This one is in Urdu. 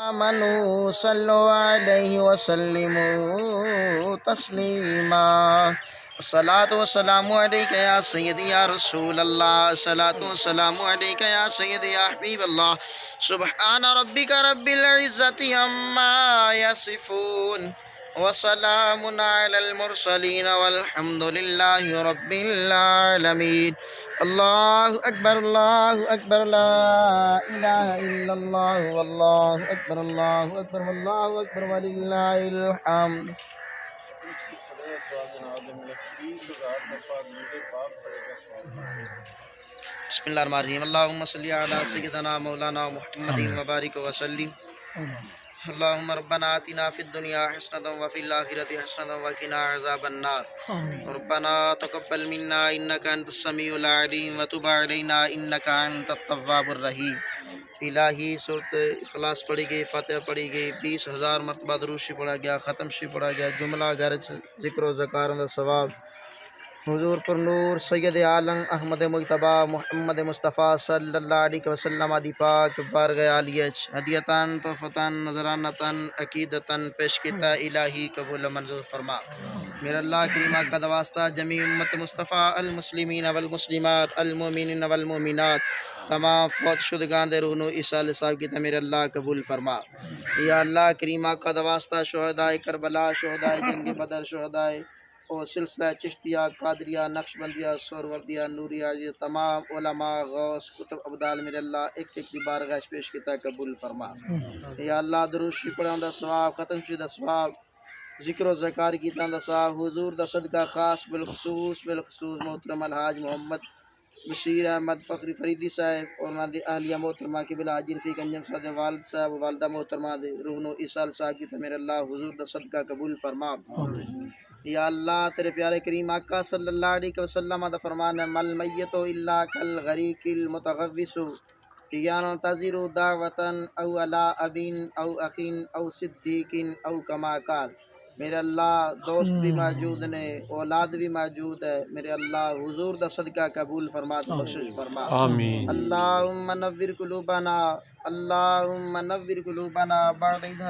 آمنوا صلوا علیہ وسلموا تسلیما الصلاۃ والسلام علیک یا سیدی یا رسول اللہ الصلاۃ والسلام علیک یا سیدی یا حبیب اللہ سبحان ربک رب العزت عما یصفون وسلام علی المرسلین والحمد للہ رب العالمین اللہ اکبر لا الہ الا اللہ واللہ اکبر وللہ الحمد بسم اللہ الرحمن الرحیم اللہم صلی علی سیدنا مولانا محمد وبارک وسلم اللہم ربنا آتنا فی الدنیا حسنة وفی الآخرة حسنة وقنا عذاب النار ربنا تقبل منا انک انت السمیع العلیم وتب علینا انک انت التواب الرحیم الہی صورت اخلاص پڑھی گئی، فاتحہ پڑھی گئی، 20,000 مرتبہ درود شریف پڑھا گیا، ختم شریف پڑھا گیا، جملہ گھر ذکر و ذکار اندر ثواب حضور پر نور سید عالم احمد مجتبی محمد مصطفیٰ صلی اللہ علیہ وسلم آدی پاک بارگاہ عالیہ ہدیتاً تحفتاً نذرانتاً عقیدتاً پیش کیتا الہی قبول منظور فرما۔ میرا اللہ کریمہ کا واسطہ جمیع امت مصطفیٰ المسلمین والمسلمات المومنین والمومنات تمام فوت شدگان دے روح نو عیسیٰ صاحب کی میرا اللہ قبول فرما۔ یا اللہ کریمہ کا واسطہ شہدائے کربلا، شہدائے جنگ بدر، شہدائے اور سلسلہ چشتیہ، قادریہ، نقشبندیہ، سہروردیہ، نوریہ، یہ تمام علماء، غوث، کتب ابدال میرے اللہ ایک ایک کی بارگاہ پیش کیتا قبول فرما۔ یا اللہ درود شریف پڑھا دا ثواب، ختم شدہ ثواب، ذکر و ذکار کیتا دا ثواب، حضور دا صدقہ خاص بالخصوص محترم الحاج محمد بشیر احمد فخری فریدی صاحب اور انہاں دی اہلیہ محترمہ کے الحاج رفیق انجم صاحب والد صاحب و والدہ محترمہ دے روح نو عیسیٰ صاحب کی میرے اللہ حضور دا صدقہ قبول فرما۔ یا اللہ تیرے پیارے کریم آقا صلی اللہ علیہ وسلم دا فرمان ہے مل میت الا کالغریق المتغوث ینتظر دعوة او علی ابین او اخین او صدیق او کما قال۔ میرے اللہ دوست بھی موجود نے، اولاد بھی موجود ہے، میرے اللہ حضور دا صدقہ قبول فرما، بخشش فرما۔ آمین۔ اللہم نور قلوبنا بعد اذ